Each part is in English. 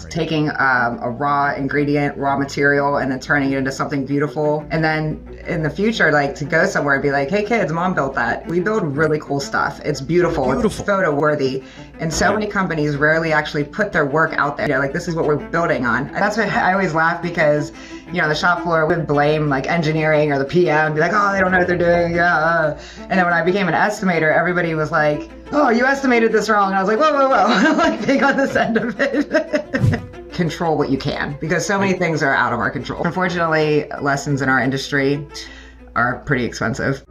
taking a raw ingredient, raw material, and then turning it into something beautiful. And then in the future, like to go somewhere and be like, hey kids, mom built that. We build really cool stuff. It's beautiful. It's photo worthy. And so many companies rarely actually put their work out there. Like, this is what we're building on. And that's why I always laugh, because, you know, the shop floor would blame like engineering or the PM, be like, oh, they don't know what they're doing. Yeah. And then when I became an estimator, everybody was like, oh, you estimated this wrong. And I was like, whoa. Like, big on this end of it. Control what you can, because so many things are out of our control. Unfortunately, lessons in our industry are pretty expensive.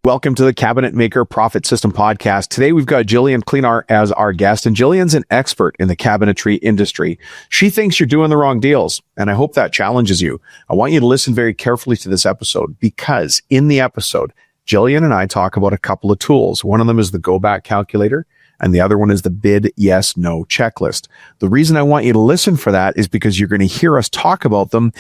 Welcome to the Cabinet Maker Profit System podcast. Today, we've got Jillian Klinar as our guest, and Jillian's an expert in the cabinetry industry. She thinks you're doing the wrong deals, and I hope that challenges you. I want you to listen very carefully to this episode, because in the episode, Jillian and I talk about a couple of tools. One of them is the go back calculator, and the other one is the bid yes, no checklist. The reason I want you to listen for that is because you're going to hear us talk about them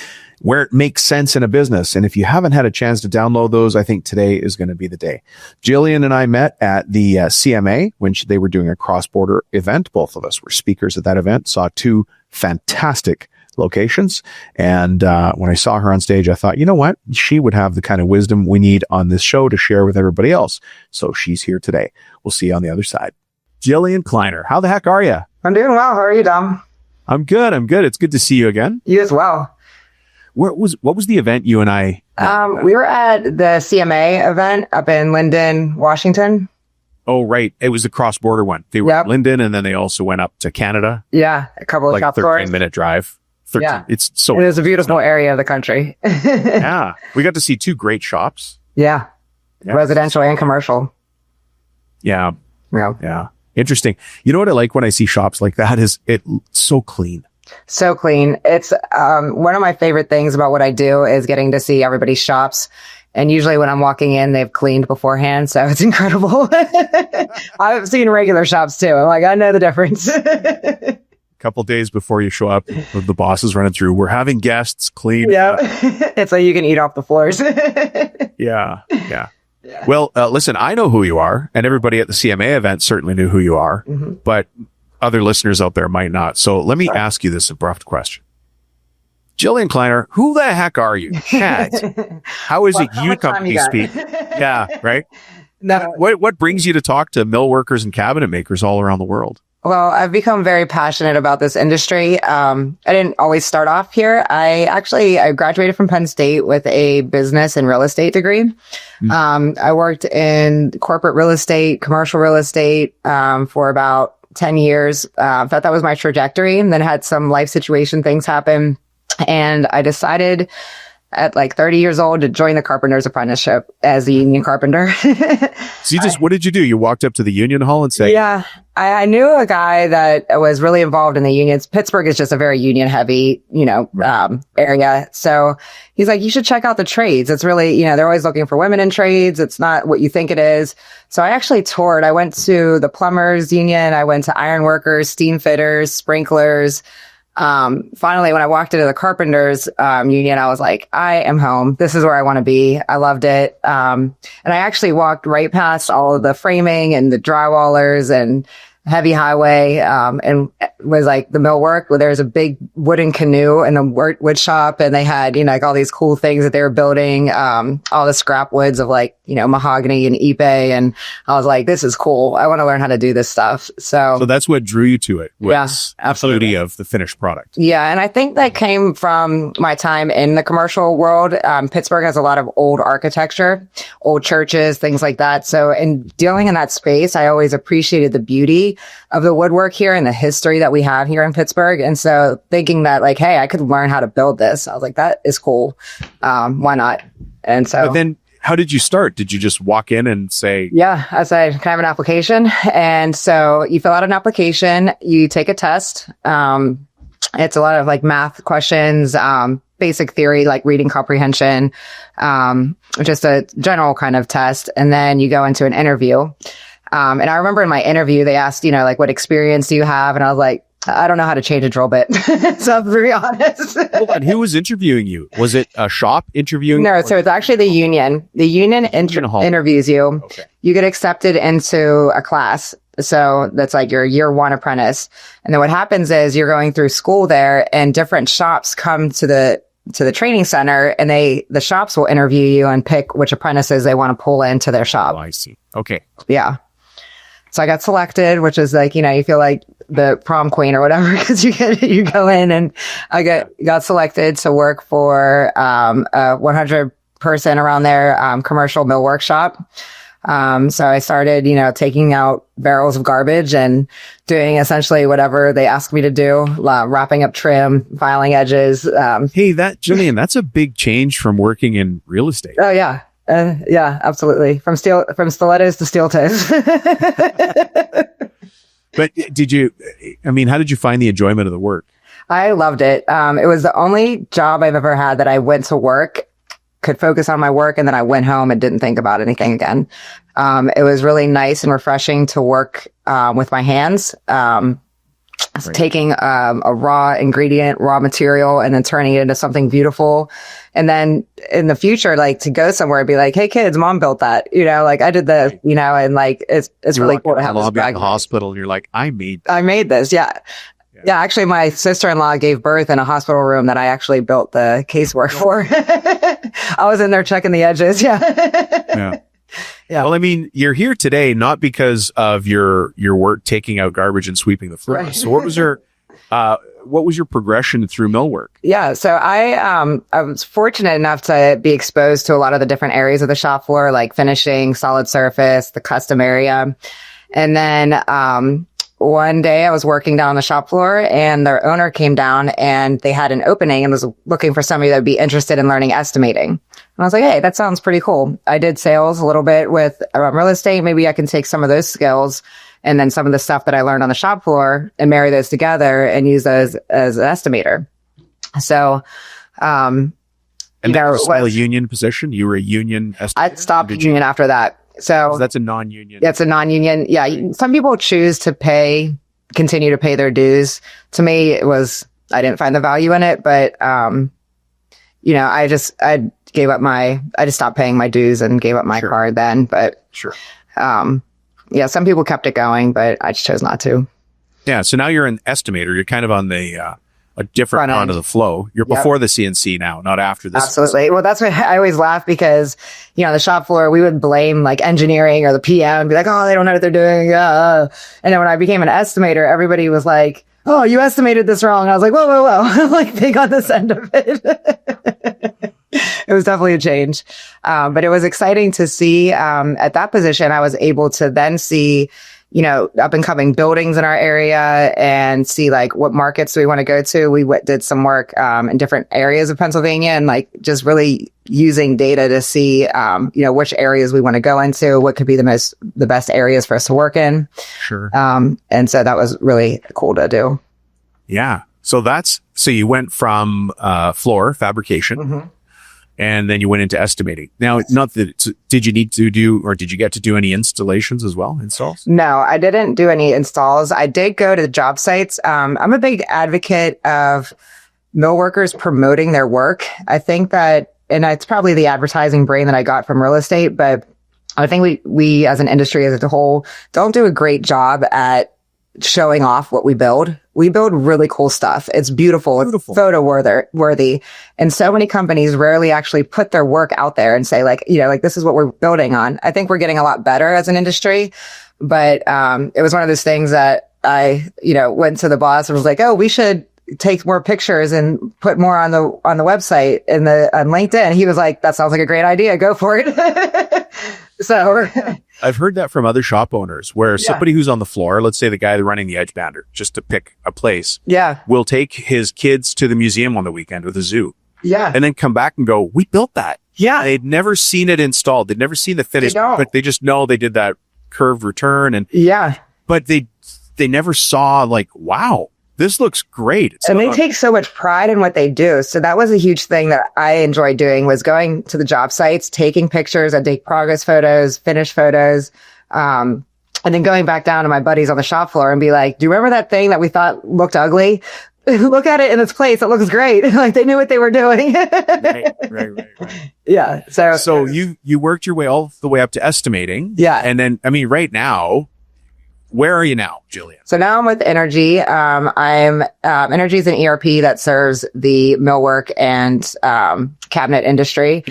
where it makes sense in a business. And if you haven't had a chance to download those, I think today is going to be the day. Jillian and I met at the CMA when they were doing a cross-border event. Both of us were speakers at that event, saw two fantastic locations. And when I saw her on stage, I thought, you know what? She would have the kind of wisdom we need on this show to share with everybody else. So she's here today. We'll see you on the other side. Jillian Klinar, how the heck are you? I'm doing well. How are you, Dom? I'm good. It's good to see you again. You as well. What was the event you and I? We were at the CMA event up in Linden, Washington. Oh, right. It was the cross-border one. They were in Linden, and then they also went up to Canada. Yeah, a couple of shop floors. 13-minute drive. 13. Yeah. It is a beautiful area of the country. Yeah. We got to see two great shops. Yeah. Residential and commercial. Yeah. Interesting. You know what I like when I see shops like that is it's so clean. So clean. It's one of my favorite things about what I do is getting to see everybody's shops. And usually when I'm walking in, they've cleaned beforehand. So it's incredible. I've seen regular shops too. I'm like, I know the difference. A couple days before you show up, the boss is running through. We're having guests clean. Yeah. It's like you can eat off the floors. Yeah. Well, listen, I know who you are, and everybody at the CMA event certainly knew who you are, but other listeners out there might not. So let me ask you this abrupt question. Jillian Klinar, who the heck are you? Chad, how is it you company speak? Yeah, right? No. What brings you to talk to mill workers and cabinet makers all around the world? Well, I've become very passionate about this industry. I didn't always start off here. I graduated from Penn State with a business and real estate degree. I worked in corporate real estate, commercial real estate, for about 10 years. Thought that was my trajectory, and then had some life situation things happen. And I decided at like 30 years old to join the carpenter's apprenticeship as a union carpenter. So what did you do? You walked up to the union hall and said, yeah, I knew a guy that was really involved in the unions. Pittsburgh is just a very union heavy, area. So he's like, you should check out the trades. It's really, they're always looking for women in trades. It's not what you think it is. So I actually toured. I went to the plumbers union. I went to iron workers, steam fitters, sprinklers. Finally, when I walked into the carpenters union, I was like, I am home. This is where I want to be. I loved it. And I actually walked right past all of the framing and the drywallers and heavy highway, and was like the millwork where there's a big wooden canoe in the wood shop, and they had, like all these cool things that they were building, all the scrap woods of like, mahogany and ipe. And I was like, this is cool. I want to learn how to do this stuff. So that's what drew you to it. Yeah, absolutely. The beauty of the finished product. Yeah. And I think that came from my time in the commercial world. Pittsburgh has a lot of old architecture, old churches, things like that. So in dealing in that space, I always appreciated the beauty of the woodwork here and the history that we have here in Pittsburgh. And so thinking that like, hey, I could learn how to build this. I was like, that is cool. Why not? And so. But then how did you start? Did you just walk in and say? Yeah, I said, can I have an application? And so you fill out an application, you take a test. It's a lot of like math questions, basic theory, like reading comprehension, just a general kind of test. And then you go into an interview. And I remember in my interview, they asked, like, what experience do you have? And I was like, I don't know how to change a drill bit. So to be honest. Hold on. Who was interviewing you? Was it a shop interviewing? No, so it's actually the union. The union interviews you. Okay. You get accepted into a class. So that's like your year one apprentice. And then what happens is you're going through school there, and different shops come to the training center, and the shops will interview you and pick which apprentices they want to pull into their shop. Oh, I see. Okay. Yeah. So I got selected, which is like, you feel like the prom queen or whatever, because you go in, and I got selected to work for a 100 person around there commercial millwork shop. So I started, taking out barrels of garbage and doing essentially whatever they asked me to do, wrapping up trim, filing edges. Hey, Jillian, that's a big change from working in real estate. Oh yeah. Yeah, absolutely. From stilettos to steel toes. But how did you find the enjoyment of the work? I loved it. It was the only job I've ever had that I went to work, could focus on my work, and then I went home and didn't think about anything again. It was really nice and refreshing to work with my hands. Right. Taking a raw ingredient, raw material, and then turning it into something beautiful. And then in the future, like to go somewhere and be like, hey kids, mom built that, like I did this, and like it's really cool to have this back in the hospital, and you're like, I made this. Yeah. Yeah, actually, my sister-in-law gave birth in a hospital room that I actually built the casework for. I was in there checking the edges. Yeah. Yeah. Yeah. Well, you're here today not because of your work taking out garbage and sweeping the floor. Right. So what was your progression through millwork? Yeah. So I was fortunate enough to be exposed to a lot of the different areas of the shop floor, like finishing, solid surface, the custom area. And then one day I was working down on the shop floor, and their owner came down, and they had an opening and was looking for somebody that would be interested in learning estimating. And I was like, hey, that sounds pretty cool. I did sales a little bit with real estate. Maybe I can take some of those skills and then some of the stuff that I learned on the shop floor and marry those together and use those as an estimator. So, and that was a union position? You were a union estimator? I stopped union after that. So that's a non-union. It's a non-union. Yeah. Some people choose to continue to pay their dues. To me, I didn't find the value in it, but, I just stopped paying my dues and gave up my card then. But sure. Some people kept it going, but I just chose not to. Yeah. So now you're an estimator. You're kind of on a different part of the flow. You're before the CNC now, not after this. Absolutely. Well, that's why I always laugh, because, the shop floor, we would blame like engineering or the PM and be like, oh, they don't know what they're doing. And then when I became an estimator, everybody was like, oh, you estimated this wrong. I was like, whoa. Like big on this end of it. It was definitely a change. But it was exciting to see, at that position, I was able to then see, up and coming buildings in our area and see like what markets do we want to go to. We did some work, in different areas of Pennsylvania, and like just really using data to see, which areas we want to go into, what could be the best areas for us to work in. Sure. And so that was really cool to do. Yeah. So you went from, floor fabrication. Mm-hmm. And then you went into estimating. Now, did you need to do, or did you get to do any installations as well? Installs? No, I didn't do any installs. I did go to the job sites. I'm a big advocate of mill workers promoting their work. I think that, and it's probably the advertising brain that I got from real estate, but I think we as an industry as a whole don't do a great job at showing off what we build. We build really cool stuff. It's beautiful. It's photo worthy. And so many companies rarely actually put their work out there and say like, this is what we're building on. I think we're getting a lot better as an industry, but, it was one of those things that I, went to the boss and was like, oh, we should take more pictures and put more on the website and on LinkedIn. He was like, that sounds like a great idea. Go for it. So I've heard that from other shop owners where somebody who's on the floor, let's say the guy running the edge bander, just to pick a place, will take his kids to the museum on the weekend or the zoo. Yeah. And then come back and go, we built that. Yeah. They'd never seen it installed. They'd never seen the finished, but they just know they did that curved return. But they never saw like, wow, this looks great. And they take so much pride in what they do. So that was a huge thing that I enjoyed doing, was going to the job sites, taking pictures. I'd take progress photos, finished photos, and then going back down to my buddies on the shop floor and be like, do you remember that thing that we thought looked ugly? Look at it in its place. It looks great. Like they knew what they were doing. Right. Yeah. So you worked your way all the way up to estimating. Yeah. And then, right now, where are you now, Jillian? So now I'm with Energy. Energy is an ERP that serves the millwork and cabinet industry.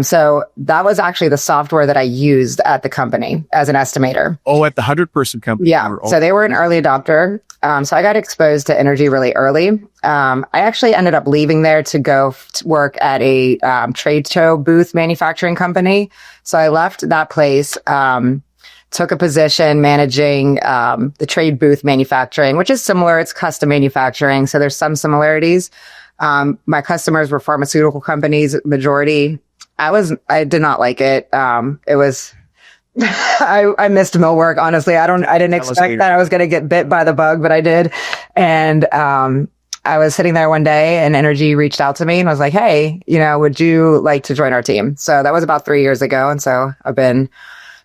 So that was actually the software that I used at the company as an estimator. Oh, at the 100-person company. Yeah. So they were an early adopter. So I got exposed to Energy really early. I actually ended up leaving there to go to work at a trade show booth manufacturing company. So I left that place, took a position managing the trade booth manufacturing, which is similar. It's custom manufacturing. So there's some similarities. My customers were pharmaceutical companies, majority. I did not like it. It was, I missed millwork. Honestly, I didn't expect that I was going to get bit by the bug, but I did. And, I was sitting there one day and Energy reached out to me and was like, hey, would you like to join our team? So that was about 3 years ago. And so I've been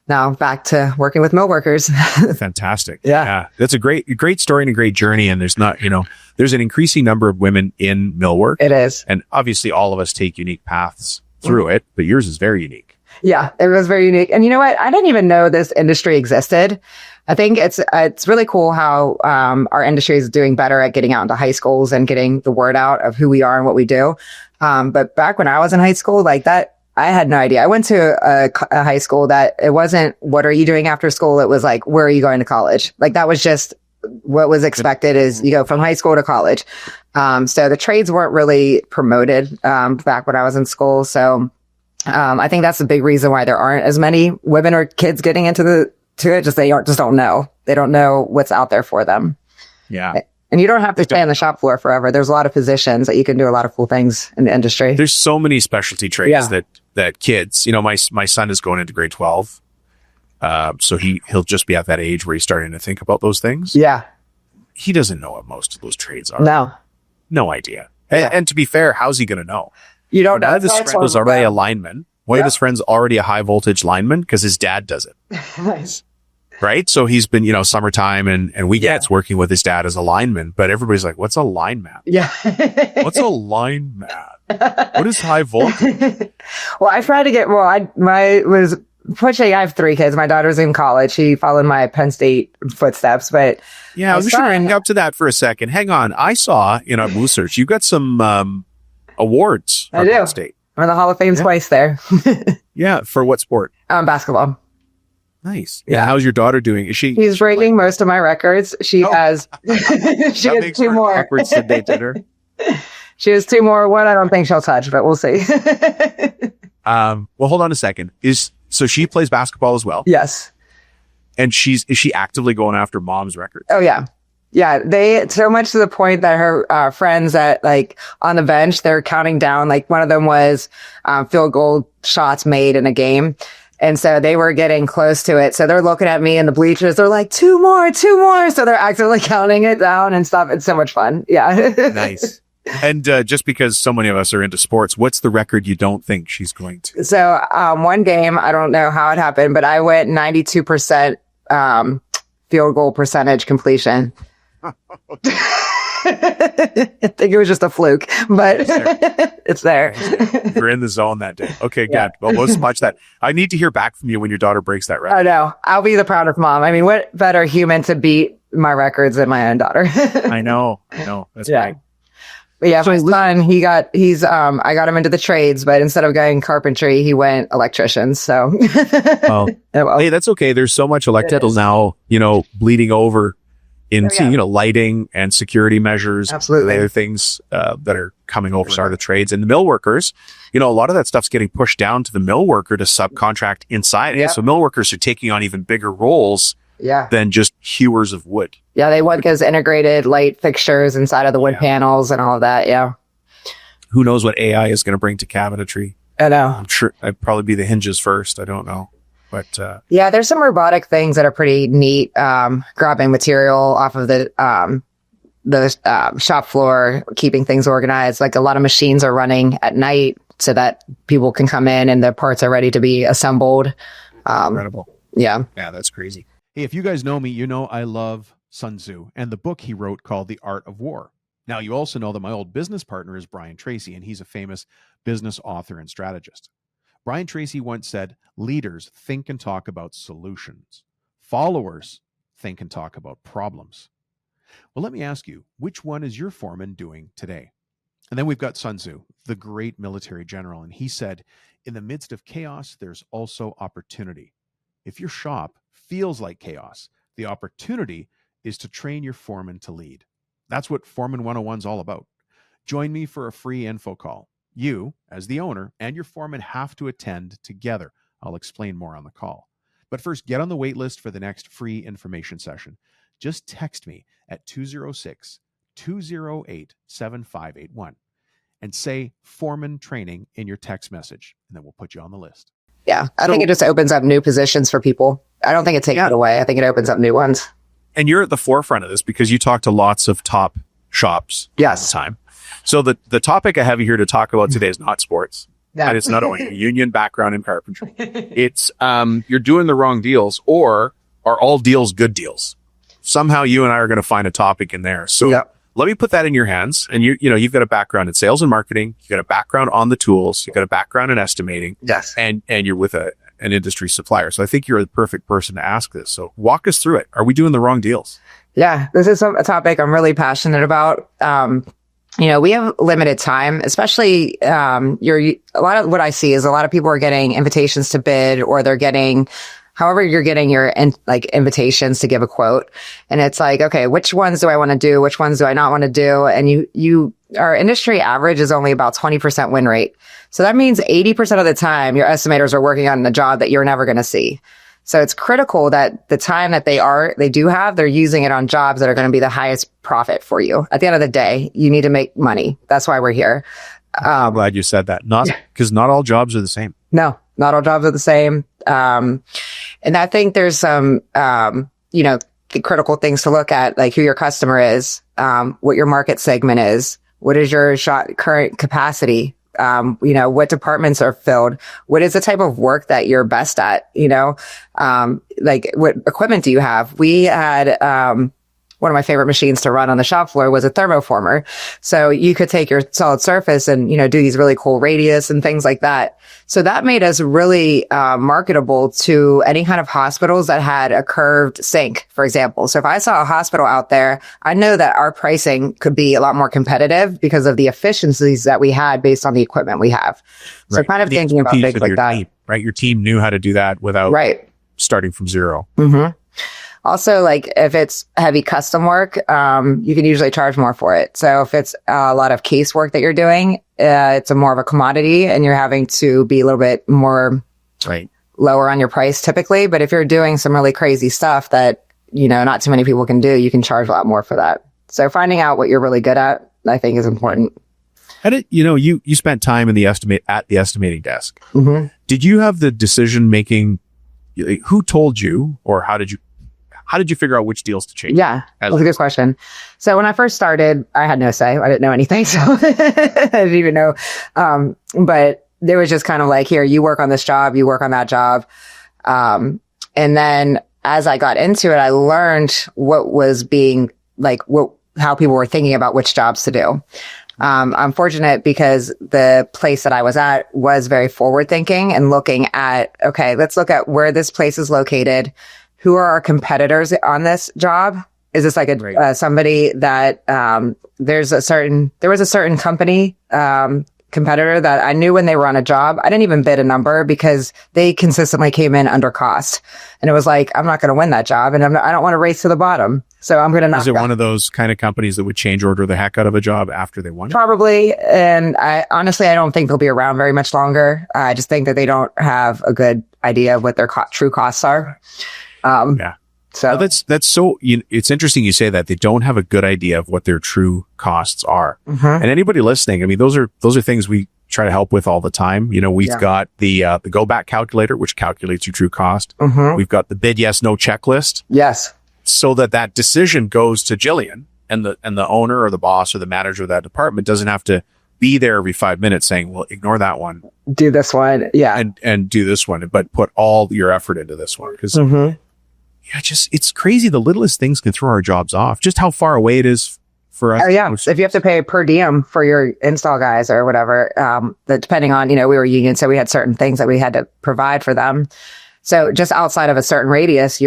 now back to working with millworkers. Fantastic. Yeah. That's a great story and a great journey. And there's there's an increasing number of women in millwork. It is. And obviously all of us take unique paths through it, but yours is very unique. Yeah, it was very unique. And you know what? I didn't even know this industry existed. I think it's really cool how our industry is doing better at getting out into high schools and getting the word out of who we are and what we do. But back when I was in high school, like that, I had no idea. I went to a high school that it wasn't, what are you doing after school? It was like, where are you going to college? Like that was just what was expected is you go from high school to college. So the trades weren't really promoted back when I was in school. So I think that's the big reason why there aren't as many women or kids getting into it. Just don't know. They don't know what's out there for them. Yeah. And you don't have to stay on the shop floor forever. There's a lot of positions that you can do a lot of cool things in the industry. There's so many specialty trades that kids, my son is going into grade 12. So he'll just be at that age where he's starting to think about those things. Yeah. He doesn't know what most of those trades are. No idea. Yeah. And to be fair, how's he going to know? You don't know. One of his friends was already a lineman. One of his friends already a high voltage lineman because his dad does it. Nice. Right. So he's been, summertime and weekends working with his dad as a lineman, but everybody's like, what's a lineman? Yeah. What's a lineman? What is high voltage? Well, I tried to get, I have 3 kids. My daughter's in college. She followed my Penn State footsteps, but yeah, I was bring up to that for a second. Hang on. I saw in our Blue Search, you got some awards from Penn State. I'm in the Hall of Fame twice there. Yeah. For what sport? Basketball. Nice. Yeah. How's your daughter doing? Is she? She's breaking most of my records. She has, she has 2 more. Awkward Sunday dinner. She has 2 more. One I don't think she'll touch, but we'll see. Well, hold on a second. So she plays basketball as well? Yes. And is she actively going after mom's records? Oh yeah. Yeah. So much to the point that her friends at on the bench, they're counting down. Like one of them was field goal shots made in a game. And so they were getting close to it. So they're looking at me in the bleachers. They're like, 2 more. So they're actively counting it down and stuff. It's so much fun. Yeah. Nice. And just because so many of us are into sports, what's the record you don't think she's going to? So one game, I don't know how it happened, but I went 92% field goal percentage completion. I think it was just a fluke, but it's there. You're in the zone that day. Okay, good. Well, let's watch that. I need to hear back from you when your daughter breaks that record. Oh, no. I'll be the proudest mom. I mean, what better human to beat my records than my own daughter? I know. That's right. But yeah, my son, I got him into the trades, but instead of going carpentry, he went electrician. So, hey, that's okay. There's so much electrical now, bleeding over into, lighting and security measures. Absolutely. And other things, that are coming over are the trades and the mill workers. A lot of that stuff's getting pushed down to the mill worker to subcontract inside. Yeah. So mill workers are taking on even bigger roles than just hewers of wood. Yeah, they want those integrated light fixtures inside of the wood panels and all of that. Yeah. Who knows what AI is going to bring to cabinetry? I know. I'm sure I'd probably be the hinges first. I don't know. But yeah, there's some robotic things that are pretty neat. Grabbing material off of the shop floor, keeping things organized. Like a lot of machines are running at night so that people can come in and the parts are ready to be assembled. Incredible. Yeah. Yeah, that's crazy. Hey, if you guys know me, you know I love Sun Tzu and the book he wrote called The Art of War. Now, you also know that my old business partner is Brian Tracy, and he's a famous business author and strategist. Brian Tracy once said, leaders think and talk about solutions. Followers think and talk about problems. Well, let me ask you, which one is your foreman doing today? And then we've got Sun Tzu, the great military general. And he said, in the midst of chaos, there's also opportunity. If your shop feels like chaos, the opportunity is to train your foreman to lead. That's what Foreman 101 is all about. Join me for a free info call. You, as the owner, and your foreman have to attend together. I'll explain more on the call. But first, get on the wait list for the next free information session. Just text me at 206-208-7581 and say foreman training in your text message, and then we'll put you on the list. Yeah, I think it just opens up new positions for people. I don't think it takes it away. I think it opens up new ones. And you're at the forefront of this because you talk to lots of top shops all the time. So the topic I have you here to talk about today is not sports. Yeah. And it's not only a union background in carpentry. It's you're doing the wrong deals, or are all deals good deals? Somehow you and I are going to find a topic in there. So let me put that in your hands. And you've got a background in sales and marketing. You've got a background on the tools. You've got a background in estimating. Yes. And you're with an industry supplier. So I think you're the perfect person to ask this. So walk us through it. Are we doing the wrong deals? Yeah, this is a topic I'm really passionate about. We have limited time, especially, a lot of what I see is a lot of people are getting invitations to bid, or they're getting, however you're getting your invitations to give a quote. And it's like, okay, which ones do I want to do? Which ones do I not want to do? And our industry average is only about 20% win rate. So that means 80% of the time your estimators are working on a job that you're never going to see. So it's critical that the time that they're using it on jobs that are going to be the highest profit for you. At the end of the day, you need to make money. That's why we're here. I'm glad you said that. Because not all jobs are the same. No, not all jobs are the same. And I think there's some, the critical things to look at, like who your customer is, what your market segment is, what is your current capacity, what departments are filled, what is the type of work that you're best at, like what equipment do you have? We had, one of my favorite machines to run on the shop floor was a thermoformer. So you could take your solid surface and, do these really cool radius and things like that. So that made us really marketable to any kind of hospitals that had a curved sink, for example. So if I saw a hospital out there, I know that our pricing could be a lot more competitive because of the efficiencies that we had based on the equipment we have. So kind of thinking about things like that. Team, right? Your team knew how to do that without starting from zero. Mm-hmm. Also, like if it's heavy custom work, you can usually charge more for it. So if it's a lot of case work that you're doing, it's more of a commodity and you're having to be a little bit more lower on your price typically. But if you're doing some really crazy stuff that, not too many people can do, you can charge a lot more for that. So finding out what you're really good at, I think is important. And you spent time in the estimating desk. Mm-hmm. Did you have the decision making? Who told you, or how did you figure out which deals to change? Yeah, that's a good question. So when I first started, I had no say. I didn't know anything. So I didn't even know. But there was just kind of like, here, you work on this job, you work on that job. And then as I got into it, I learned what was being like, how people were thinking about which jobs to do. I'm fortunate because the place that I was at was very forward thinking and looking at, okay, let's look at where this place is located. Who are our competitors on this job? Is this like somebody that, there was a certain company, competitor that I knew when they were on a job. I didn't even bid a number because they consistently came in under cost. And it was like, I'm not going to win that job and I don't want to race to the bottom. So I'm going to not. Is it one of those kind of companies that would change order the heck out of a job after they won? Probably. And I don't think they'll be around very much longer. I just think that they don't have a good idea of what their true costs are. So that's so, it's interesting you say that they don't have a good idea of what their true costs are. Mm-hmm. And anybody listening, I mean, those are things we try to help with all the time. We've got the go back calculator, which calculates your true cost. Mm-hmm. We've got the bid yes, no checklist. Yes. So that decision goes to Jillian and the owner or the boss or the manager of that department doesn't have to be there every 5 minutes saying, well, ignore that one. Do this one. Yeah. And do this one, but put all your effort into this one. Because it's crazy. The littlest things can throw our jobs off. Just how far away it is for us. Oh, yeah. If you have to pay per diem for your install guys or whatever, that depending on, we were union, so we had certain things that we had to provide for them. So just outside of a certain radius,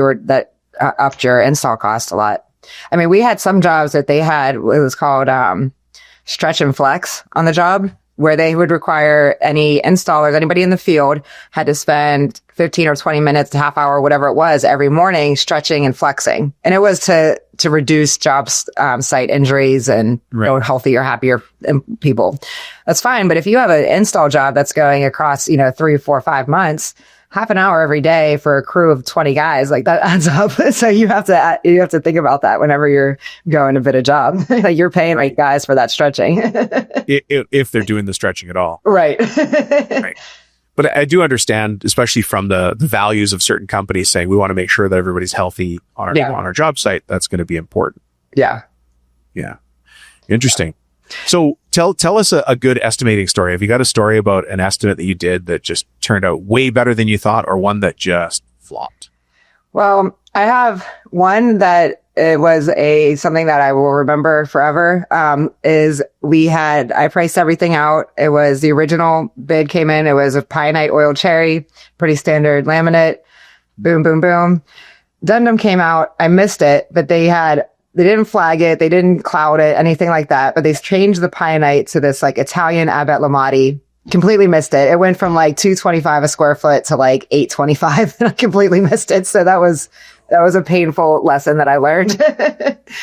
upped your install cost a lot. I mean, we had some jobs that they had, it was called stretch and flex on the job, where they would require any installers, anybody in the field had to spend 15 or 20 minutes, a half hour, whatever it was, every morning stretching and flexing. And it was to reduce job site injuries and healthier, happier people. That's fine. But if you have an install job that's going across, 3, 4, 5 months, half an hour every day for a crew of 20 guys, like that adds up. So you have to think about that whenever you're going to bid a job. Like you're paying like guys for that stretching. If they're doing the stretching at all. Right. Right. But I do understand, especially from the values of certain companies saying we want to make sure that everybody's healthy on our job site. That's going to be important. Yeah. Yeah. Interesting. So tell us a good estimating story. Have you got a story about an estimate that you did that just turned out way better than you thought, or one that just flopped? Well, I have one that it was something that I will remember forever. I priced everything out. It was the original bid came in. It was a Pionite oil cherry, pretty standard laminate. Boom, boom, boom. Dundum came out. I missed it, but they didn't flag it. They didn't cloud it, anything like that. But they changed the Pionite to this like Italian Abet Lamati. Completely missed it. It went from like $225 a square foot to like $825. I completely missed it. So that was a painful lesson that I learned.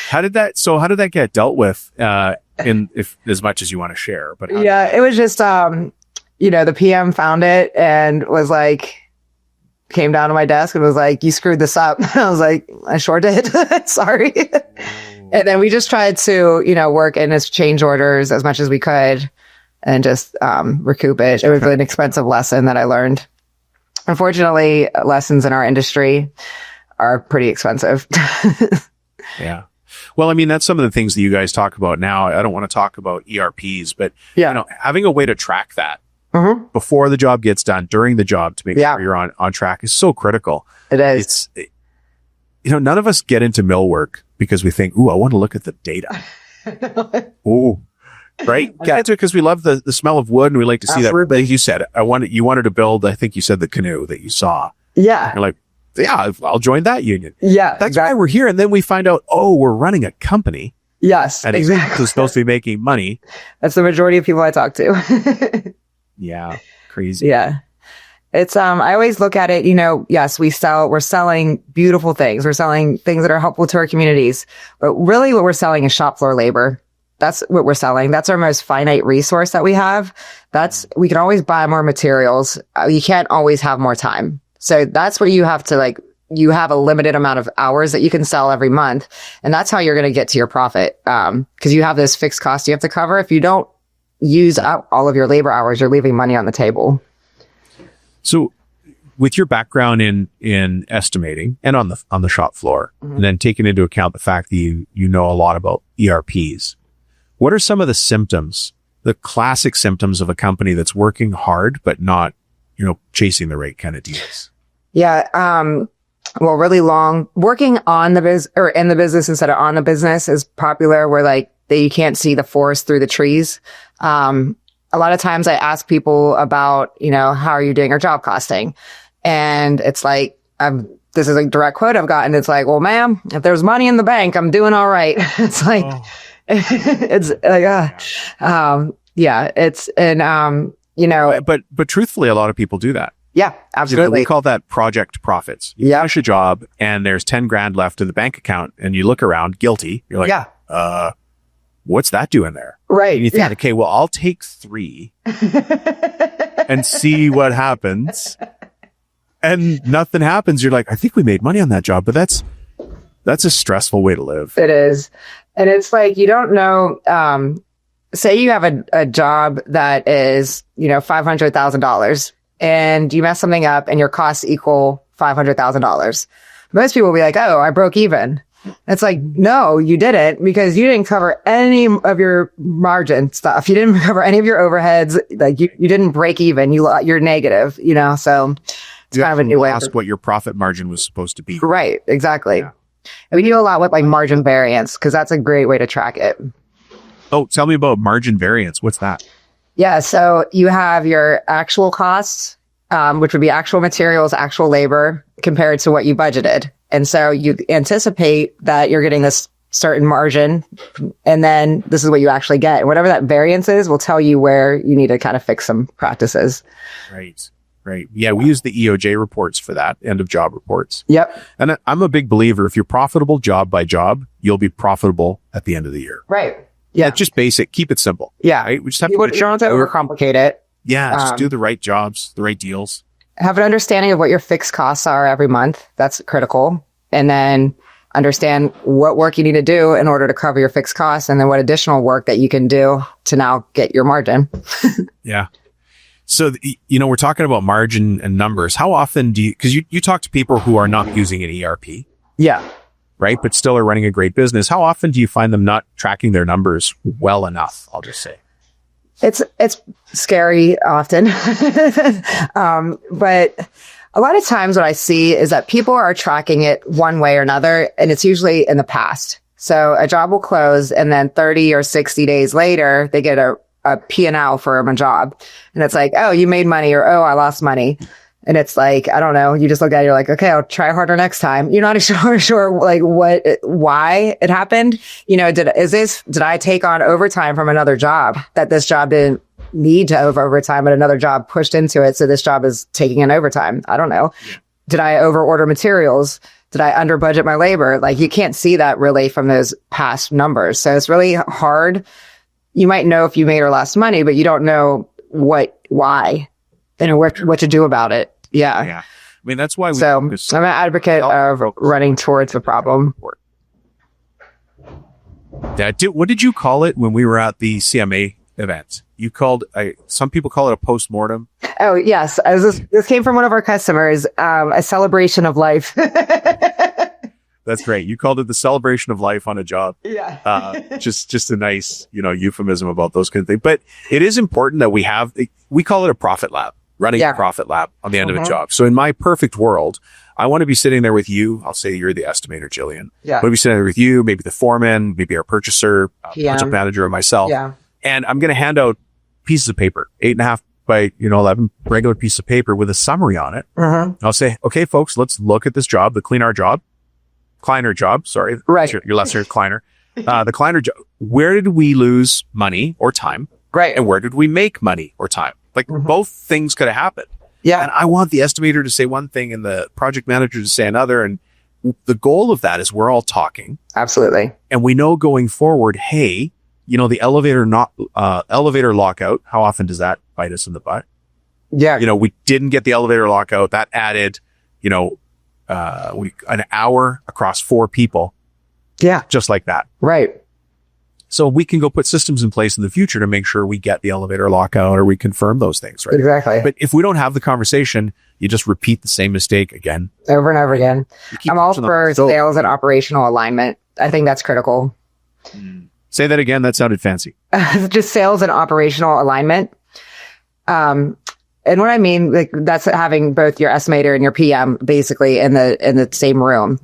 How did that get dealt with? If as much as you want to share, but it was just, the PM found it and was like, came down to my desk and was like, you screwed this up. I was like, I sure did. Sorry. And then we just tried to, work in his change orders as much as we could and just recoup it. It was an expensive lesson that I learned. Unfortunately, lessons in our industry are pretty expensive. Yeah. Well, I mean, that's some of the things that you guys talk about now. I don't want to talk about ERPs, but having a way to track that before the job gets done, during the job, to make sure you're on track is so critical. It is. None of us get into millwork because we think, ooh, I want to look at the data. Ooh. Right? Get into it because we love the smell of wood and we like to see that. Like you said, you wanted to build, I think you said the canoe that you saw. Yeah. You're like, yeah, I'll join that union. Yeah. That's why we're here. And then we find out, we're running a company. Yes, and exactly. It's supposed to be making money. That's the majority of people I talk to. Yeah. Crazy. Yeah. It's, I always look at it, yes, we're selling beautiful things. We're selling things that are helpful to our communities, but really what we're selling is shop floor labor. That's what we're selling. That's our most finite resource that we have. We can always buy more materials. You can't always have more time. So that's where you have to you have a limited amount of hours that you can sell every month. And that's how you're going to get to your profit. Cause you have this fixed cost you have to cover. If you don't use up all of your labor hours, you're leaving money on the table. So with your background in estimating and on the shop floor, and then taking into account the fact that you know a lot about ERPs, what are some of the symptoms, the classic symptoms of a company that's working hard, but not, chasing the right kind of deals? Yeah. Really long working on the in the business instead of on the business is popular, where you can't see the forest through the trees. A lot of times I ask people about, how are you doing your job costing? And it's like, this is a direct quote I've gotten. It's like, well, ma'am, if there's money in the bank, I'm doing all right. It's like, it's like, but truthfully, a lot of people do that. Yeah, absolutely. We call that project profits. You finish a job and there's 10 grand left in the bank account and you look around guilty. You're like, what's that doing there? Right. And you think, okay, well, I'll take 3 and see what happens. And nothing happens. You're like, I think we made money on that job, but that's a stressful way to live. It is. And it's like, you don't know, say you have a job that is, $500,000 and you mess something up and your costs equal $500,000. Most people will be like, oh, I broke even. It's like, no, you didn't, because you didn't cover any of your margin stuff. You didn't cover any of your overheads. Like you didn't break even. You're negative, so it's kind of a new way. Ask what your profit margin was supposed to be. Right. Exactly. Yeah. And we do a lot with margin variance, because that's a great way to track it. Oh, tell me about margin variance. What's that? Yeah. So you have your actual costs, which would be actual materials, actual labor compared to what you budgeted. And so you anticipate that you're getting this certain margin, and then this is what you actually get. And whatever that variance is will tell you where you need to kind of fix some practices. Right. Right. Yeah. We use the EOJ reports for that, end of job reports. Yep. And I'm a big believer, if you're profitable job by job, you'll be profitable at the end of the year. Right. Yeah. It's just basic. Keep it simple. Yeah. Right? We just have You don't have to overcomplicate it. Yeah. Just do the right jobs, the right deals. Have an understanding of what your fixed costs are every month. That's critical. And then understand what work you need to do in order to cover your fixed costs, and then what additional work that you can do to now get your margin. Yeah. So, we're talking about margin and numbers. How often do you, because you talk to people who are not using an ERP, Yeah. right, but still are running a great business. How often do you find them not tracking their numbers well enough? I'll just say. It's scary often. But a lot of times what I see is that people are tracking it one way or another, and it's usually in the past. So a job will close, and then 30 or 60 days later, they get a P&L from a job. And it's like, oh, you made money, or, oh, I lost money. And it's like, I don't know. You just look at it, you're like, okay, I'll try harder next time. You're not sure like why it happened. Did I take on overtime from another job that this job didn't need to overtime, but another job pushed into it? So this job is taking in overtime. I don't know. Yeah. Did I overorder materials? Did I under budget my labor? Like, you can't see that really from those past numbers. So it's really hard. You might know if you made or lost money, but you don't know why, and what to do about it. Yeah. Yeah. I mean, that's why I'm an advocate of running towards the problem. What did you call it when we were at the CMA event? You called, some people call it a postmortem. Oh, yes. This came from one of our customers, a celebration of life. That's great. You called it the celebration of life on a job. Yeah. Just a nice, euphemism about those kind of things. But it is important that we call it a profit lab, running a profit lab on the end of a job. So in my perfect world, I want to be sitting there with you. I'll say you're the estimator, Jillian. Yeah. I want to be sitting there with you, maybe the foreman, maybe our purchaser, project manager, or myself. Yeah. And I'm going to hand out pieces of paper, 8.5 by 11 regular piece of paper with a summary on it. Mm-hmm. I'll say, okay, folks, let's look at this job, the Klinar job, sorry. Right. Your lesser Klinar. The Klinar job. Where did we lose money or time? Right. And where did we make money or time? Like, both things could have happened. Yeah. And I want the estimator to say one thing and the project manager to say another. And the goal of that is we're all talking. Absolutely. And we know going forward, hey, the elevator lockout, how often does that bite us in the butt? Yeah. We didn't get the elevator lockout. That added, an hour across 4 people. Yeah. Just like that. Right. So we can go put systems in place in the future to make sure we get the elevator lockout or we confirm those things, right? Exactly. But if we don't have the conversation, you just repeat the same mistake again. Over and over again. I'm all for sales and operational alignment. I think that's critical. Say that again. That sounded fancy. Just sales and operational alignment. And what I mean, like, that's having both your estimator and your PM basically in the same room.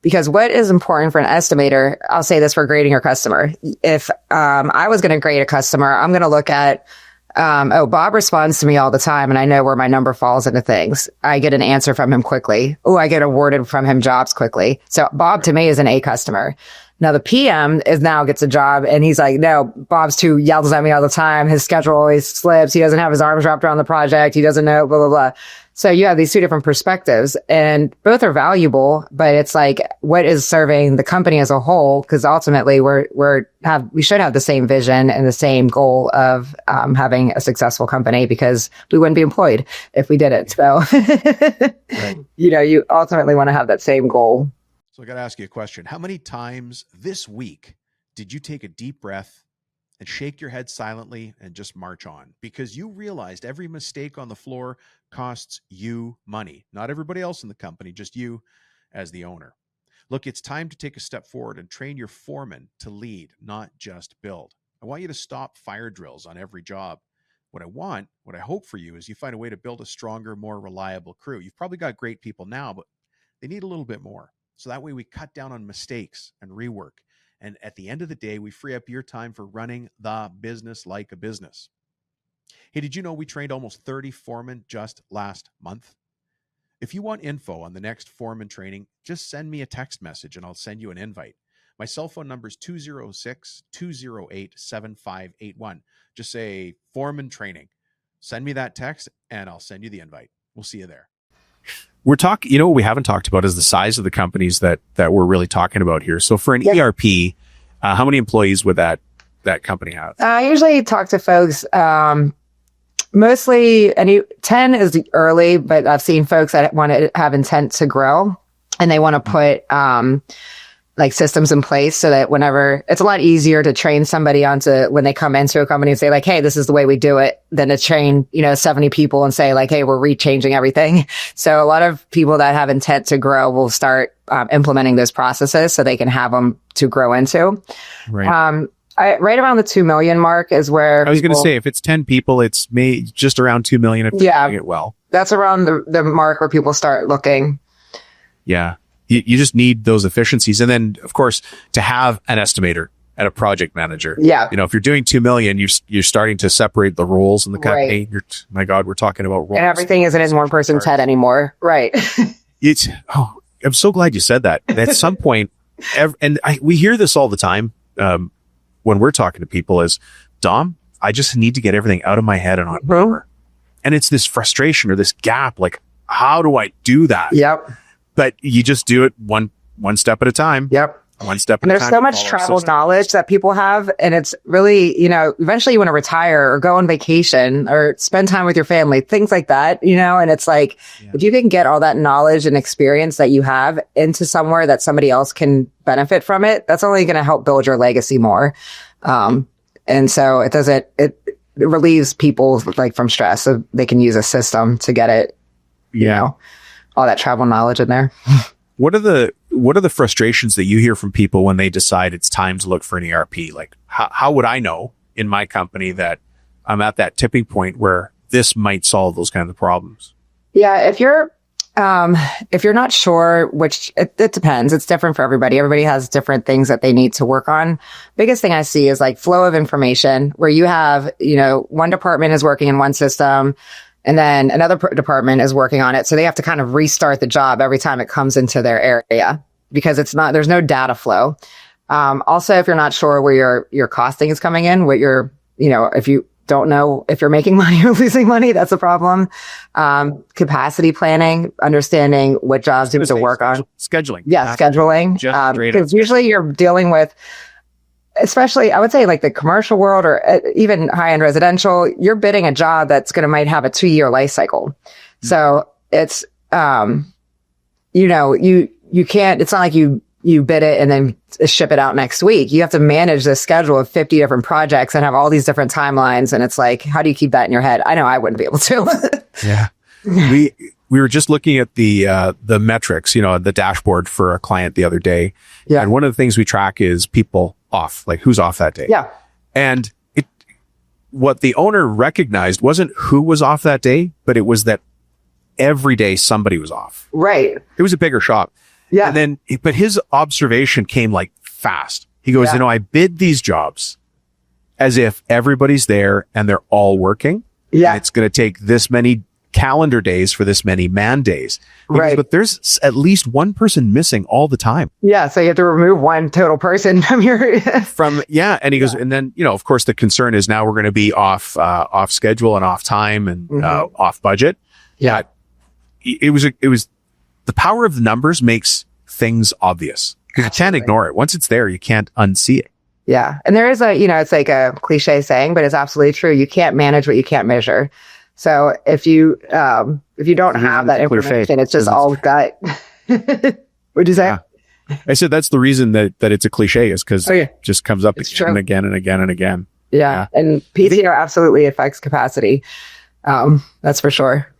Because what is important for an estimator, I'll say this for grading your customer. If, I was going to grade a customer, I'm going to look at, Bob responds to me all the time and I know where my number falls into things. I get an answer from him quickly. I get awarded from him jobs quickly. So Bob to me is an A customer. Now the PM gets a job and he's like, no, Bob's too yells at me all the time. His schedule always slips. He doesn't have his arms wrapped around the project. He doesn't know, blah, blah, blah. So you have these two different perspectives and both are valuable, but it's like, what is serving the company as a whole? Because ultimately we should have the same vision and the same goal of, having a successful company, because we wouldn't be employed if we did it. So, right. You ultimately want to have that same goal. So I got to ask you a question. How many times this week did you take a deep breath and shake your head silently and just march on? Because you realized every mistake on the floor costs you money. Not everybody else in the company, just you as the owner. Look, it's time to take a step forward and train your foreman to lead, not just build. I want you to stop fire drills on every job. What I hope for you is you find a way to build a stronger, more reliable crew. You've probably got great people now, but they need a little bit more. So that way we cut down on mistakes and rework. And at the end of the day, we free up your time for running the business like a business. Hey, did you know we trained almost 30 foremen just last month? If you want info on the next foreman training, just send me a text message and I'll send you an invite. My cell phone number is 206-208-7581. Just say foreman training. Send me that text and I'll send you the invite. We'll see you there. We're talking, what we haven't talked about is the size of the companies that we're really talking about here. So for an ERP, how many employees would that company have? I usually talk to folks, mostly 10 is early, but I've seen folks that want to have intent to grow and they want to put, like systems in place so that whenever it's a lot easier to train somebody onto when they come into a company and say like, hey, this is the way we do it, than to train, 70 people and say like, hey, we're rechanging everything. So a lot of people that have intent to grow will start implementing those processes so they can have them to grow into. Right. Right around the 2 million mark is where I was going to say, if it's 10 people, it's just around 2 million if you're doing it well. That's around the mark where people start looking. Yeah. You just need those efficiencies. And then, of course, to have an estimator and a project manager. Yeah. If you're doing 2 million, you're starting to separate the roles in the company. Right. My God, we're talking about roles. And everything isn't in one person's head anymore. Right. I'm so glad you said that. At some point, we hear this all the time when we're talking to people is, Dom, I just need to get everything out of my head and on paper. And it's this frustration or this gap. Like, how do I do that? Yep. But you just do it one step at a time. Yep. One step and at a time. There's so much travel knowledge that people have. And it's really, eventually you want to retire or go on vacation or spend time with your family, things like that, and it's like, if you can get all that knowledge and experience that you have into somewhere that somebody else can benefit from it, that's only going to help build your legacy more. And so it relieves people like from stress, so they can use a system to get it, all that travel knowledge in there. What are the frustrations that you hear from people when they decide it's time to look for an ERP? Like, how would I know in my company that I'm at that tipping point where this might solve those kinds of problems? Yeah, if you're not sure, which it depends, it's different for everybody. Everybody has different things that they need to work on. Biggest thing I see is like flow of information, where you have, one department is working in one system, and then another department is working on it. So they have to kind of restart the job every time it comes into their area because there's no data flow. Also, if you're not sure where your costing is coming in, if you don't know if you're making money or losing money, that's a problem. Capacity planning, understanding what jobs you have to work on. Scheduling. Yeah, scheduling. Because usually you're dealing with, especially, I would say like the commercial world or even high-end residential, you're bidding a job that's might have a 2-year life cycle. Mm-hmm. So it's, you can't, it's not like you bid it and then ship it out next week. You have to manage this schedule of 50 different projects and have all these different timelines. And it's like, how do you keep that in your head? I know I wouldn't be able to. Yeah. We were just looking at the metrics, the dashboard for a client the other day. Yeah. And one of the things we track is people off, like who's off that day. Yeah. And what the owner recognized wasn't who was off that day, but it was that every day somebody was off. Right. It was a bigger shop. Yeah. And then, but his observation came like fast. He goes, I bid these jobs as if everybody's there and they're all working. Yeah. And it's going to take this many calendar days for this many man days. Right. But there's at least one person missing all the time. Yeah. So you have to remove one total person from your, and he goes, and then, of course the concern is now we're going to be off schedule and off time and, off budget. Yeah. It was the power of the numbers makes things obvious. You can't ignore it. Once it's there, you can't unsee it. Yeah. And there is it's like a cliche saying, but it's absolutely true. You can't manage what you can't measure. So if you don't have that information, it's just all gut. What'd you say? Yeah. I said that's the reason that it's a cliche is because it just comes up again and again and again and again. Yeah. And PTO absolutely affects capacity. That's for sure.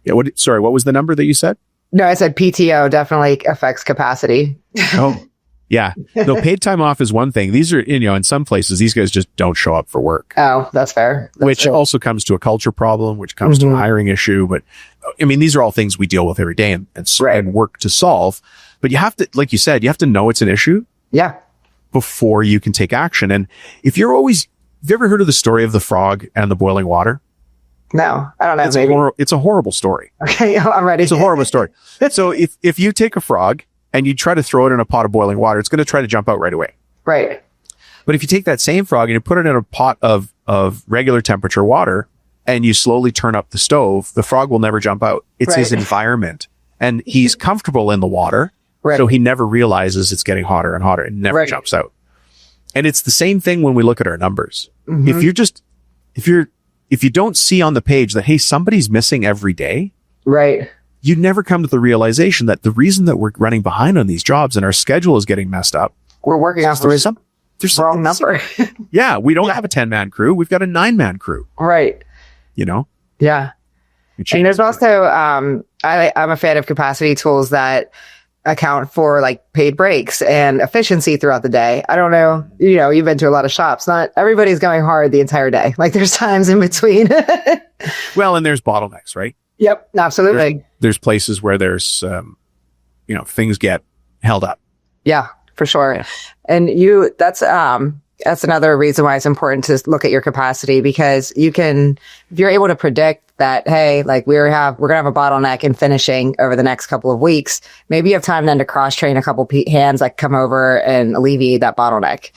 Yeah. What was the number that you said? No, I said PTO definitely affects capacity. Oh, yeah. No, paid time off is one thing. These are, in some places, these guys just don't show up for work. Oh, that's fair. Which also comes to a culture problem, which comes to a hiring issue. But these are all things we deal with every day and work to solve. But you have to, like you said, you have to know it's an issue. Yeah. Before you can take action. And have you ever heard of the story of the frog and the boiling water? No, I don't know. It's a horrible story. Okay, I'm ready. It's a horrible story. So if you take a frog and you try to throw it in a pot of boiling water, it's going to try to jump out right away. Right. But if you take that same frog and you put it in a pot of regular temperature water and you slowly turn up the stove, the frog will never jump out. It's his environment. And he's comfortable in the water. Right. So he never realizes it's getting hotter and hotter and never jumps out. And it's the same thing when we look at our numbers. Mm-hmm. If you don't see on the page that, hey, somebody's missing every day. Right. You never come to the realization that the reason that we're running behind on these jobs and our schedule is getting messed up. We're working off there's wrong number. Yeah. We don't have a 10-man crew. We've got a 9-man crew. Right. You know? Yeah. And there's also, I'm a fan of capacity tools that account for like paid breaks and efficiency throughout the day. I don't know, you've been to a lot of shops. Not everybody's going hard the entire day. Like there's times in between. Well, and there's bottlenecks, right? Yep, absolutely. There's places where there's, things get held up. Yeah, for sure. And that's another reason why it's important to look at your capacity, because if you're able to predict that, hey, like we're going to have a bottleneck in finishing over the next couple of weeks, maybe you have time then to cross train a couple hands that come over and alleviate that bottleneck.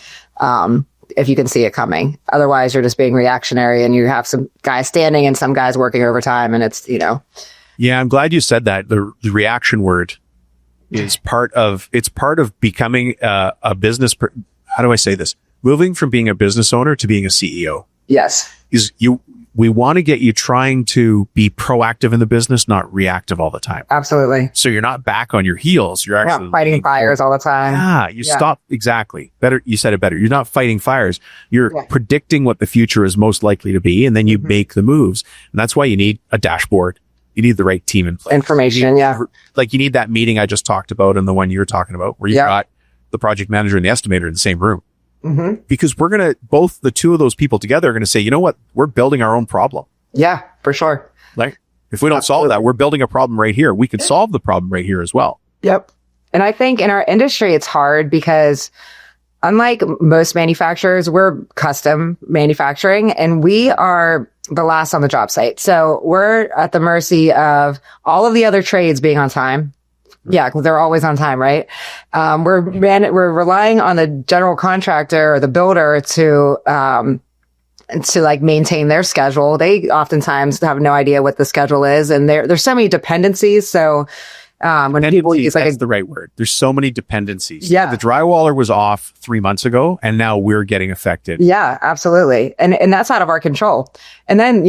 If you can see it coming. Otherwise, you're just being reactionary and you have some guys standing and some guys working overtime, and it's. Yeah, I'm glad you said that. The reaction word is part of becoming a business. How do I say this? Moving from being a business owner to being a CEO. Yes. We want to get you trying to be proactive in the business, not reactive all the time. Absolutely. So you're not back on your heels. You're actually fighting fires all the time. Yeah. Stop. Exactly. Better. You said it better. You're not fighting fires. You're predicting what the future is most likely to be. And then you make the moves. And that's why you need a dashboard. You need the right team in place. Information. Yeah. Like you need that meeting I just talked about and the one you're talking about where you've got the project manager and the estimator in the same room. Mm-hmm. Because both the two of those people together are going to say, you know what? We're building our own problem. Yeah, for sure. Like if we don't solve that, we're building a problem right here. We can solve the problem right here as well. Yep. And I think in our industry, it's hard because unlike most manufacturers, we're custom manufacturing and we are the last on the job site. So we're at the mercy of all of the other trades being on time. Yeah, because they're always on time, right? We're relying on the general contractor or the builder to like maintain their schedule. They oftentimes have no idea what the schedule is, and there's so many dependencies. So when people use that's the right word. There's so many dependencies. Yeah, the drywaller was off 3 months ago, and now we're getting affected. Yeah, absolutely, and that's out of our control. And then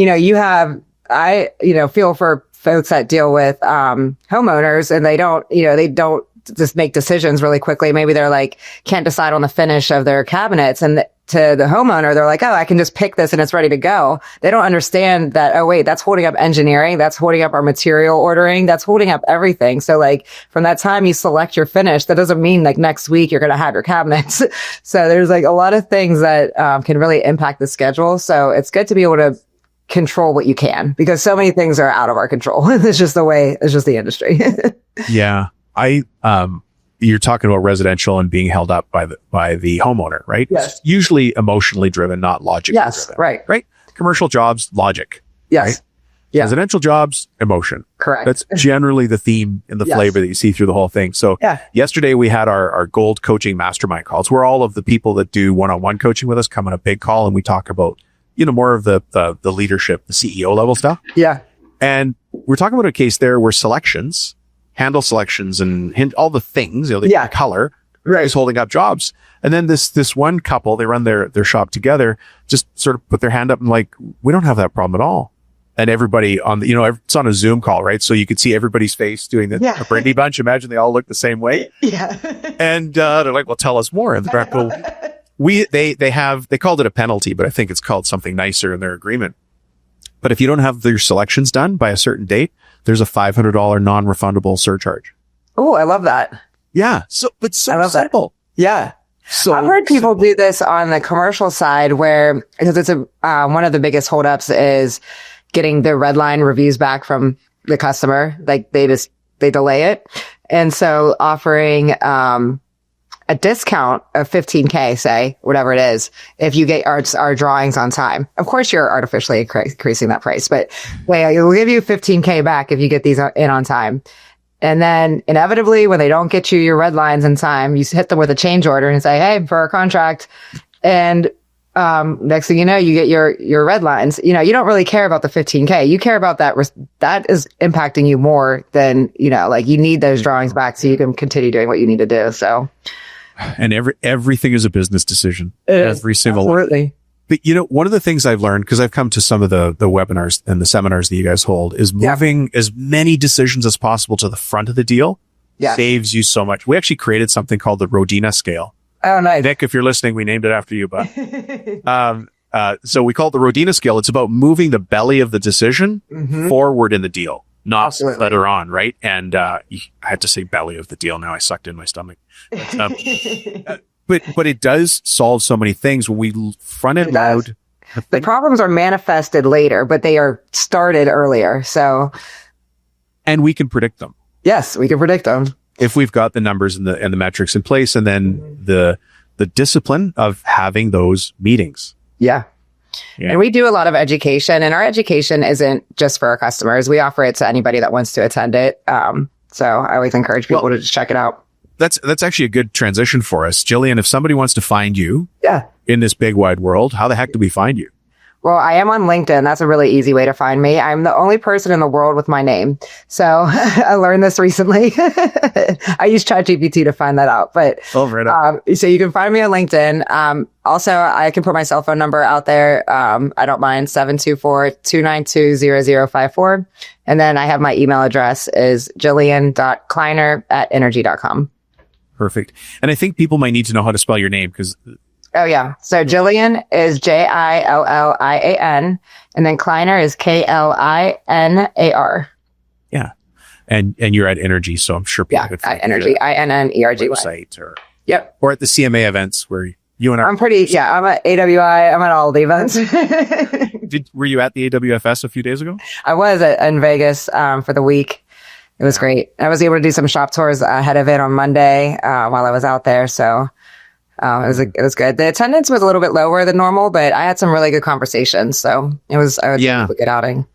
I feel for folks that deal with homeowners and they don't just make decisions really quickly. Maybe they're like, can't decide on the finish of their cabinets. And to the homeowner, they're like, oh, I can just pick this and it's ready to go. They don't understand that, oh, wait, that's holding up engineering. That's holding up our material ordering. That's holding up everything. So like from that time you select your finish, that doesn't mean like next week you're going to have your cabinets. So there's like a lot of things that can really impact the schedule. So it's good to be able to control what you can, because so many things are out of our control. It's just the industry. Yeah. You're talking about residential and being held up by the homeowner, right? Yes. It's usually emotionally driven, not logically driven. Right. Commercial jobs, logic. Yes. Right? Yeah. Residential jobs, emotion. Correct. That's generally the theme and the flavor that you see through the whole thing. So yesterday we had our gold coaching mastermind calls where all of the people that do one-on-one coaching with us come on a big call and we talk about more of the leadership, the CEO level stuff. Yeah. And we're talking about a case there where handle selections and all the things, the color is holding up jobs. And then this one couple, they run their shop together, just sort of put their hand up and like, we don't have that problem at all. And everybody on it's on a Zoom call, right? So you could see everybody's face doing a Brady Bunch. Imagine they all look the same way. Yeah. And they're like, well, tell us more. And the director goes, they called it a penalty, but I think it's called something nicer in their agreement. But if you don't have your selections done by a certain date, there's a $500 non-refundable surcharge. Oh, I love that. Yeah. So simple. That. Yeah. So I've heard people do this on the commercial side because it's one of the biggest holdups is getting the red line reviews back from the customer. Like they delay it. And so offering, a discount of 15K, say, whatever it is, if you get our drawings on time. Of course, you're artificially increasing that price, but we'll give you 15K back if you get these in on time. And then inevitably, when they don't get you your red lines in time, you hit them with a change order and say, hey, for our contract. And next thing you know, you get your red lines. You don't really care about the 15K. You care about that. That is impacting you more than, like you need those drawings back so you can continue doing what you need to do. So. And everything is a business decision. Every single absolutely. But one of the things I've learned, because I've come to some of the webinars and the seminars that you guys hold, is moving as many decisions as possible to the front of the deal saves you so much. We actually created something called the Rodina scale. Oh, nice. Nick, if you're listening, we named it after you, but so we call it the Rodina scale. It's about moving the belly of the decision forward in the deal, not later on, right? And I had to say belly of the deal. Now I sucked in my stomach. But it does solve so many things when we front it load. The problems are manifested later, but they are started earlier. So, and we can predict them. Yes, we can predict them if we've got the numbers and the metrics in place, and then the discipline of having those meetings. Yeah. And we do a lot of education, and our education isn't just for our customers. We offer it to anybody that wants to attend it. So I always encourage people to just check it out. That's actually a good transition for us. Jillian, if somebody wants to find you in this big wide world, how the heck do we find you? Well, I am on LinkedIn. That's a really easy way to find me. I'm the only person in the world with my name. So I learned this recently. I use ChatGPT to find that out. But so you can find me on LinkedIn. Also, I can put my cell phone number out there. I don't mind, 724-292-0054. And then I have my email address is jillian.klinar@energy.com. Perfect. And I think people might need to know how to spell your name because... Oh, yeah. So Jillian is Jillian, and then Klinar is Klinar. Yeah. And you're at Energy, so I'm sure people could find Energy, INNERGY. Website or at the CMA events where you and I... I'm at AWI. I'm at all the events. Were you at the AWFS a few days ago? I was in Vegas for the week. It was great. I was able to do some shop tours ahead of it on Monday while I was out there, so... it was good. The attendance was a little bit lower than normal, but I had some really good conversations. So it was a good outing.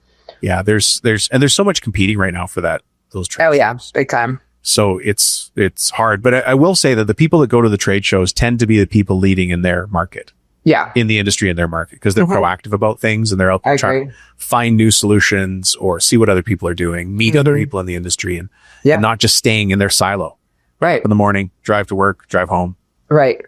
Yeah. There's so much competing right now for those trade shows. Oh yeah. Big time. So it's hard, but I will say that the people that go to the trade shows tend to be the people leading in their market. Yeah. In the industry, in their market, because they're proactive about things and they're out there trying to find new solutions or see what other people are doing, meet other people in the industry and not just staying in their silo. Right. In the morning, drive to work, drive home. Right.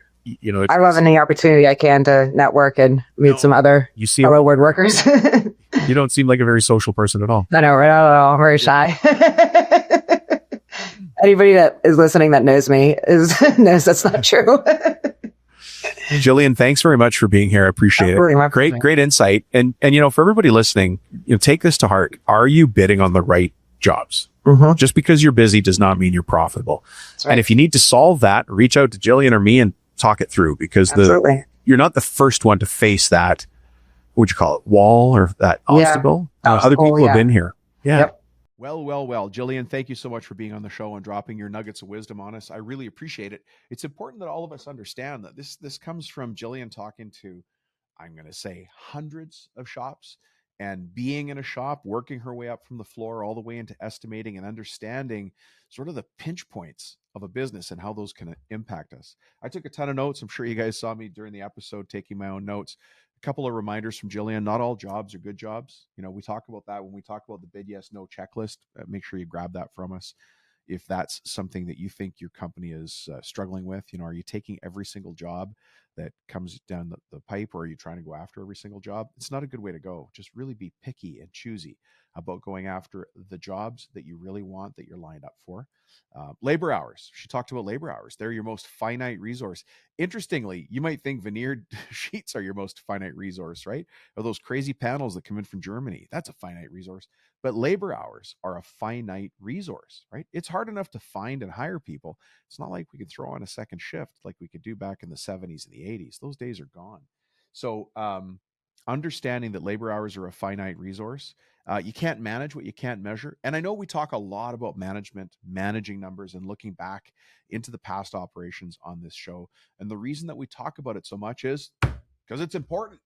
I love any opportunity I can to network and meet some other fellow word workers. You don't seem like a very social person at all. I know, right? Not at all. I'm very shy. Anybody that is listening that knows me knows that's not true. Jillian, thanks very much for being here. I appreciate it. Great insight. And for everybody listening, take this to heart. Are you bidding on the right jobs? Just because you're busy does not mean you're profitable. Right. And if you need to solve that, reach out to Jillian or me and talk it through, because you're not the first one to face that, what would you call it, wall or that obstacle. Other people have been here. Yeah. Yep. Well, Jillian, thank you so much for being on the show and dropping your nuggets of wisdom on us. I really appreciate it. It's important that all of us understand that this comes from Jillian talking to, I'm going to say, hundreds of shops, and being in a shop, working her way up from the floor all the way into estimating and understanding sort of the pinch points of a business and how those can impact us. I took a ton of notes. I'm sure you guys saw me during the episode taking my own notes. A couple of reminders from Jillian. Not all jobs are good jobs. We talk about that when we talk about the bid yes, no checklist. Make sure you grab that from us. If that's something that you think your company is struggling with, are you taking every single job that comes down the pipe, or are you trying to go after every single job? It's not a good way to go. Just really be picky and choosy about going after the jobs that you really want, that you're lined up for. Labor hours. She talked about labor hours. They're your most finite resource. Interestingly, you might think veneered sheets are your most finite resource, right? Or those crazy panels that come in from Germany. That's a finite resource. But labor hours are a finite resource, right? It's hard enough to find and hire people. It's not like we could throw on a second shift like we could do back in the 70s and the 80s. Those days are gone. So understanding that labor hours are a finite resource. You can't manage what you can't measure. And I know we talk a lot about management, managing numbers, and looking back into the past operations on this show. And the reason that we talk about it so much is because it's important.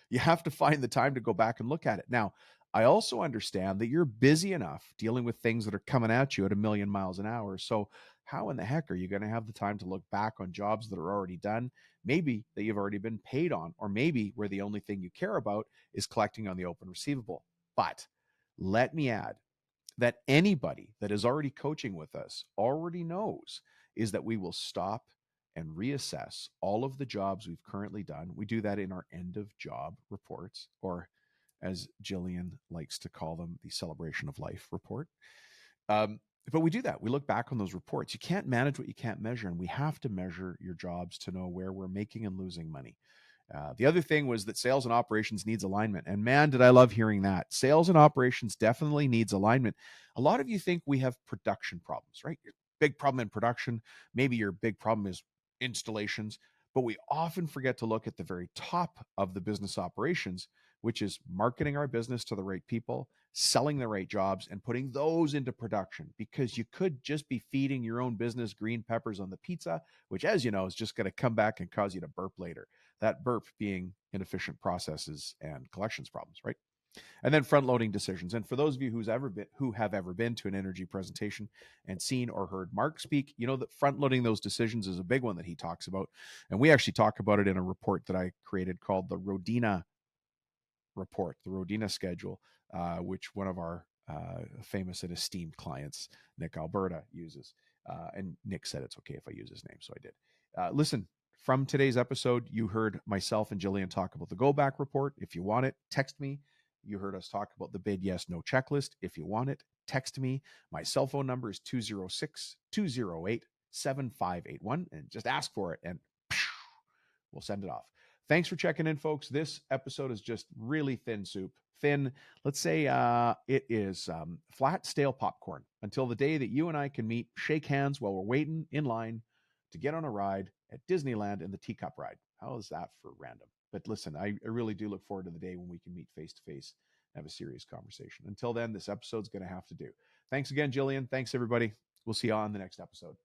You have to find the time to go back and look at it. Now, I also understand that you're busy enough dealing with things that are coming at you at 1,000,000 miles an hour. So how in the heck are you going to have the time to look back on jobs that are already done, maybe that you've already been paid on, or maybe where the only thing you care about is collecting on the open receivable? But let me add that anybody that is already coaching with us already knows is that we will stop and reassess all of the jobs we've currently done. We do that in our end of job reports, or as Jillian likes to call them, the celebration of life report. But we do that. We look back on those reports. You can't manage what you can't measure, and we have to measure your jobs to know where we're making and losing money. The other thing was that sales and operations needs alignment. And man, did I love hearing that. Sales and operations definitely needs alignment. A lot of you think we have production problems, right? Your big problem in production, maybe your big problem is installations, but we often forget to look at the very top of the business operations, which is marketing our business to the right people, selling the right jobs, and putting those into production, because you could just be feeding your own business green peppers on the pizza, which, as you know, is just going to come back and cause you to burp later. That burp being inefficient processes and collections problems, right? And then front loading decisions. And for those of you who have ever been to an energy presentation and seen or heard Mark speak, you know that front loading those decisions is a big one that he talks about. And we actually talk about it in a report that I created called the Rodina report, the Rodina schedule, which one of our famous and esteemed clients, Nick Alberta, uses. And Nick said it's okay if I use his name, so I did. Listen, from today's episode, you heard myself and Jillian talk about the Go Back report. If you want it, text me. You heard us talk about the bid yes, no checklist. If you want it, text me. My cell phone number is 206-208-7581, and just ask for it and we'll send it off. Thanks for checking in, folks. This episode is just really thin soup. Thin, let's say it is flat, stale popcorn until the day that you and I can meet, shake hands while we're waiting in line to get on a ride at Disneyland in the teacup ride. How is that for random? But listen, I really do look forward to the day when we can meet face to face and have a serious conversation. Until then, this episode's going to have to do. Thanks again, Jillian. Thanks, everybody. We'll see you on the next episode.